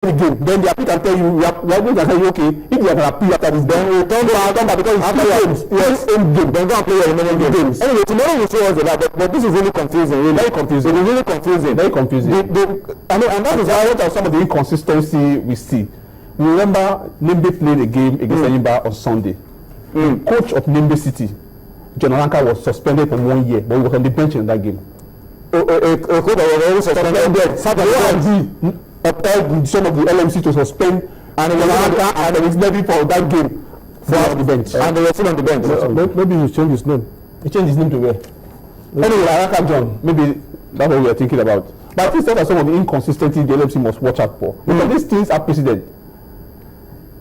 the game, then the appeal can tell you, we are going to tell you, okay, if you can appeal after this, then we turn back because it's after games. Yes, same game. Then go and play your remaining games. Anyway, tomorrow we'll show us the lot, but this is really confusing. Really. Very confusing. It is really confusing. Very confusing. And that is why some of the inconsistency we see. We remember Nimbe played a game against Enyimba on Sunday. The coach of Nimbe City, John Oranka, was suspended for 1 year, but he was on the bench in that game. A coach that was already suspended. Some of the LMC to suspend and it's maybe for that game for the bench. And they were still on the bench. Maybe he changed his name. He changed his name to where? Anyway, Araka John, maybe that's what we are thinking about. But I think that some of the inconsistencies the LMC must watch out for. Because these things are precedent.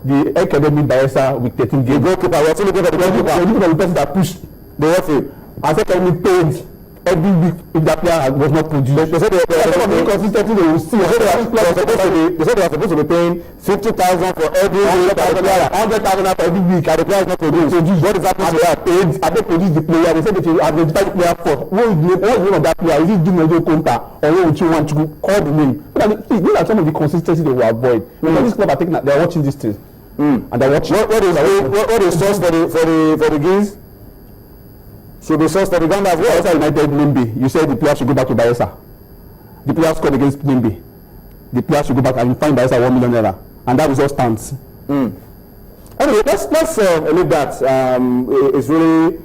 The academy Bayelsa with 13 games. The goalkeeper, we are still looking at the goalkeeper. We are looking at the person that pushed the referee. I said, can we paid every week if that player was not produced? They said they were inconsistency. They will see. They said they were supposed to be paying 50,000 for every week, 100,000 for every week, and the player is not produced. So what is happening? Are they produce the player? They said they should identify the player first. What is the name of that player? Is it Junior Konta or what you want to call the name? These are some of the consistencies they will avoid. Because this club are taking, they are watching these things. And they're watching. What is source for the games? Should be sourced for the Uganda as well. Bayelsa United Nimbe. You said the player should go back to Bayelsa. The player scored against Nimbe. The player should go back and find Bayelsa 1 million naira, and that result stands. Anyway, let's leave that. It's really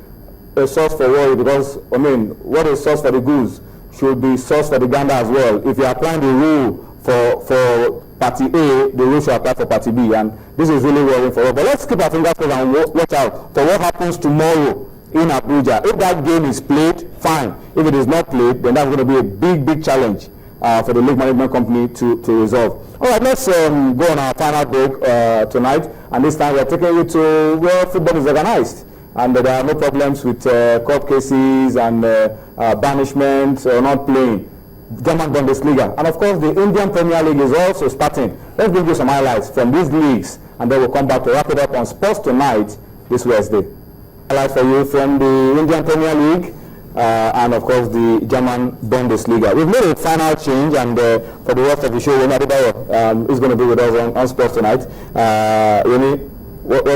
a source for worry because I mean, what is source for the goose should be source for the Uganda as well. If you are applying the rule for Party A, the rule should apply for Party B, and this is really worrying for us. But let's keep our fingers crossed and watch out for what happens tomorrow in Abuja. If that game is played, fine. If it is not played, then that's going to be a big challenge for the league management company to resolve. All right, let's go on our final break tonight, and this time we're taking you to where football is organized, and there are no problems with court cases and banishment or not playing. German Bundesliga, and of course the Indian Premier League is also starting. Let's bring you some highlights from these leagues, and then we'll come back to wrap it up on Sports Tonight this Wednesday. Highlights for you from the Indian Premier League and of course the German Bundesliga. We've made a final change, and for the rest of the show, Remy Adebayo is going to be with us on Sports Tonight. Remy, what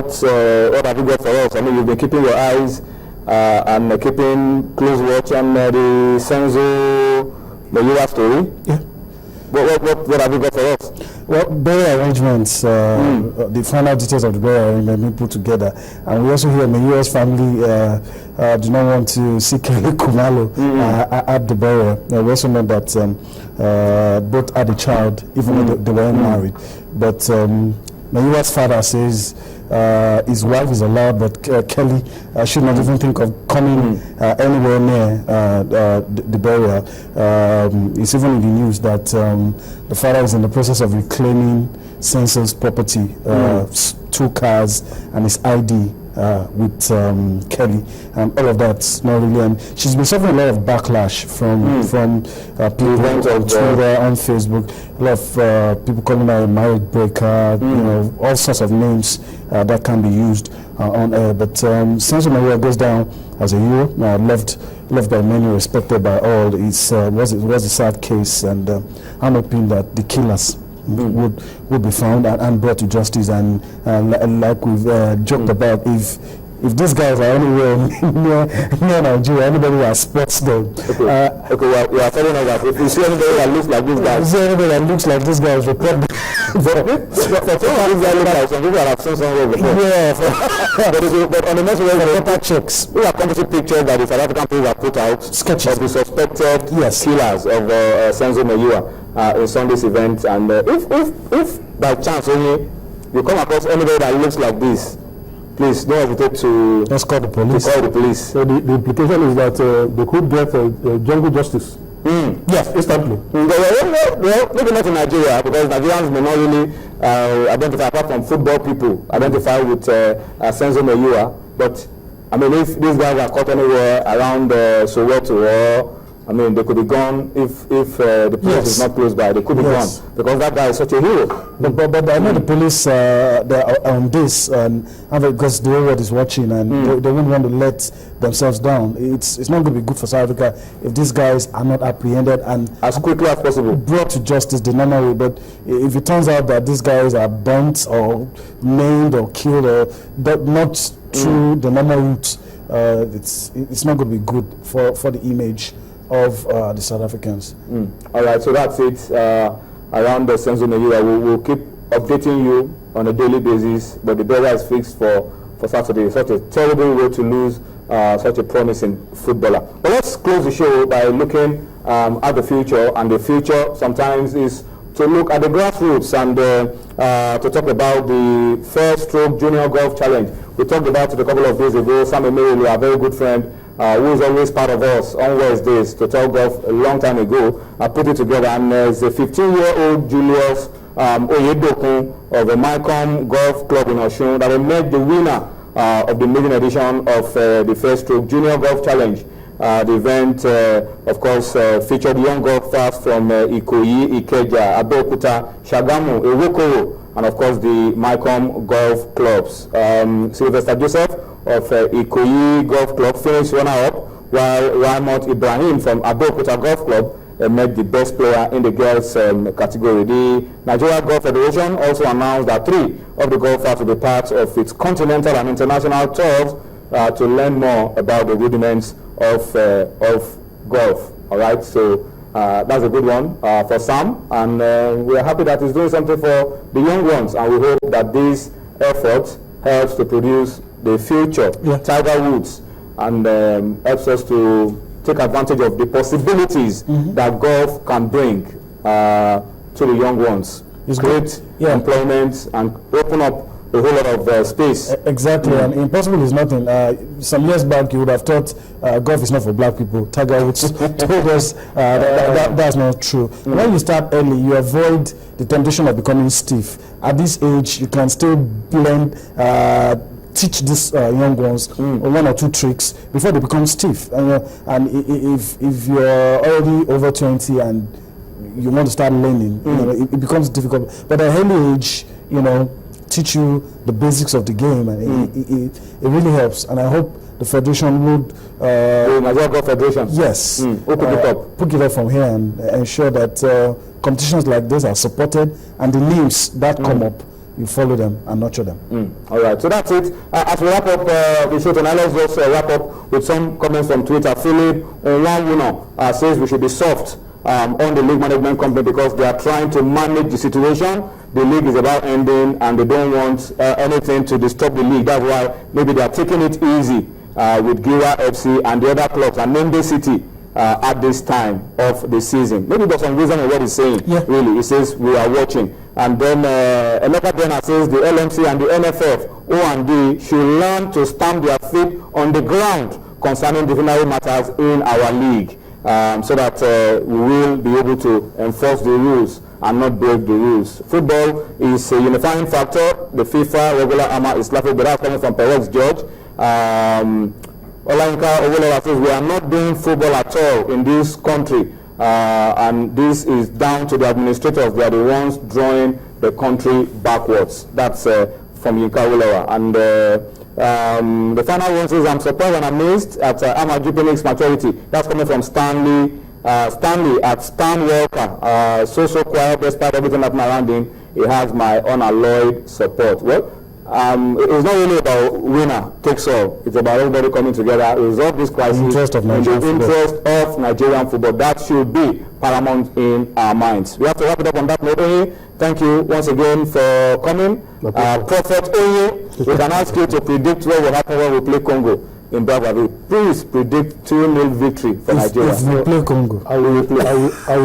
have you got for us? I mean, you've been keeping your eyes and keeping close watch on the Senzo Meyiwa story. Yeah. What have you got for us? Well, burial arrangements, the final details of the burial arrangement being put together, and we also hear Meyiwa's family do not want to see Kelly Kumalo at the burial. We also know that both had a child, even though they weren't married. But Meyiwa's father says his wife is allowed, but Kelly should not even think of coming anywhere near the burial. It's even in the news that the father is in the process of reclaiming Senso's property, 2 cars and his ID with Kelly, and all of that's not really. And she's been suffering a lot of backlash from people on Twitter, on Facebook. A lot of people calling her a marriage breaker, you know, all sorts of names that can be used on air. But Senso Meyiwa goes down as a hero, loved by many, respected by all. It was a sad case, and I'm hoping that the killers would be found and brought to justice. And like we've joked about, if these guys are anywhere near Nigeria, anybody who has sports them. We are telling us that if you see anybody that looks like this guy, report them. Some people have seen somewhere before. Yeah, but on the next one, paper checks. We have composite pictures that the South African people have put out, sketches of the suspected killers of Senzo Meyiwa in Sunday's event. And if by chance only you come across anybody that looks like this, please don't hesitate to call the police. So the implication is that they could get jungle justice. Yes, instantly. Well, maybe not in Nigeria, because Nigerians may not really identify, apart from football people, identify with Senzo Meyiwa. But I mean, if these guys are caught anywhere around Soweto I mean, they could be gone if the police is not close by. They could be gone because that guy is such a hero. But I know the police they're on this because the whole world is watching and they won't want to let themselves down. It's not going to be good for South Africa if these guys are not apprehended and as quickly as possible brought to justice the normal way. But if it turns out that these guys are burnt or maimed or killed or not through the normal route, it's not going to be good for the image of the South Africans. All right, so that's it around the Senzo Meyiwa. We'll keep updating you on a daily basis, but the brother is fixed for Saturday. Such a terrible way to lose such a promising footballer. But let's close the show by looking at the future, and the future sometimes is to look at the grassroots and to talk about the First Stroke Junior Golf Challenge. We talked about it a couple of days ago. Sam Meyiwa, a very good friend, who is always part of us on Wednesdays to tell golf a long time ago, put it together, and there's a 15-year-old Julius Oyedokun of the Meyiwa Golf Club in Osun that will make the winner of the maiden edition of the First Stroke Junior Golf Challenge. The event, of course, featured young golfers from Ikoyi, Ikeja, Abeokuta, Shagamu, Ewokoro, and of course the Meyiwa Golf Clubs. Sylvester Joseph of Ikoyi Golf Club finished runner-up, while Raimot Ibrahim from Abeokuta Golf Club made the best player in the girls category. The Nigeria Golf Federation also announced that 3 of the golfers will be part of its continental and international tours to learn more about the rudiments of golf. All right, so that's a good one for Sam, and we are happy that he's doing something for the young ones, and we hope that this effort helps to produce the future Tiger Woods, and helps us to take advantage of the possibilities that golf can bring to the young ones. It's create employment and open up a whole lot of space. Exactly, and impossible is nothing. Some years back, you would have thought golf is not for black people. Tiger Woods told us that's not true. When you start early, you avoid the temptation of becoming stiff. At this age, you can still blend, teach these young ones 1 or 2 tricks before they become stiff. And if you're already over 20 and you want to start learning, it becomes difficult. But at an early age, teach you the basics of the game, and it really helps. And I hope the federation would the Nigeria Golf Federation open it up, pick it up from here, and ensure that competitions like this are supported, and the names that come up, you follow them and nurture them. All right, so that's it. As we wrap up the show tonight, let's just wrap up with some comments from Twitter. Philip Onwawuno says we should be soft on the league management company because they are trying to manage the situation. The league is about ending, and they don't want anything to disturb the league. That's why maybe they are taking it easy with Giwa FC and the other clubs and Nende City at this time of the season. Maybe there's some reason in what he's saying. Really, he says we are watching. And then Emeka Bena says the LMC and the NFF, O&D, should learn to stamp their feet on the ground concerning disciplinary matters in our league, so that we will be able to enforce the rules and not break the rules. Football is a unifying factor. The FIFA regular armor is laughing, but that's coming from Perez George. Olayinka Owolola says we are not doing football at all in this country, and this is down to the administrators. They are the ones drawing the country backwards. That's from Yinka Owolola. And the final one says, I'm surprised and amazed at Ahmad Jupinik's maturity. That's coming from Stanley at Stan Walker. So quiet despite everything happening around him. He has my unalloyed support. Well, it's not really about winner takes all. It's about everybody coming together to resolve this crisis in the interest of Nigerian football. That should be paramount in our minds. We have to wrap it up on that note. Oye, thank you once again for coming. Prophet Oye, we can ask you to predict what will happen when we play Congo in Brazzaville. Please predict 2-0 victory for Nigeria. If we play Congo, I will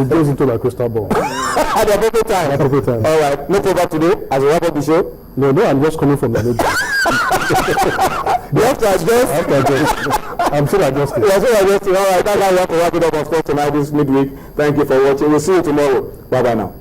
gaze into my crystal ball. At the appropriate time. At the appropriate time. All right. No program today as we wrap up the show. No, I'm just coming from the middle. You have to adjust. I'm still adjusting. You're still adjusting. All right. That's how we have to wrap it up, of course, tonight, this midweek. Thank you for watching. We'll see you tomorrow. Bye-bye now.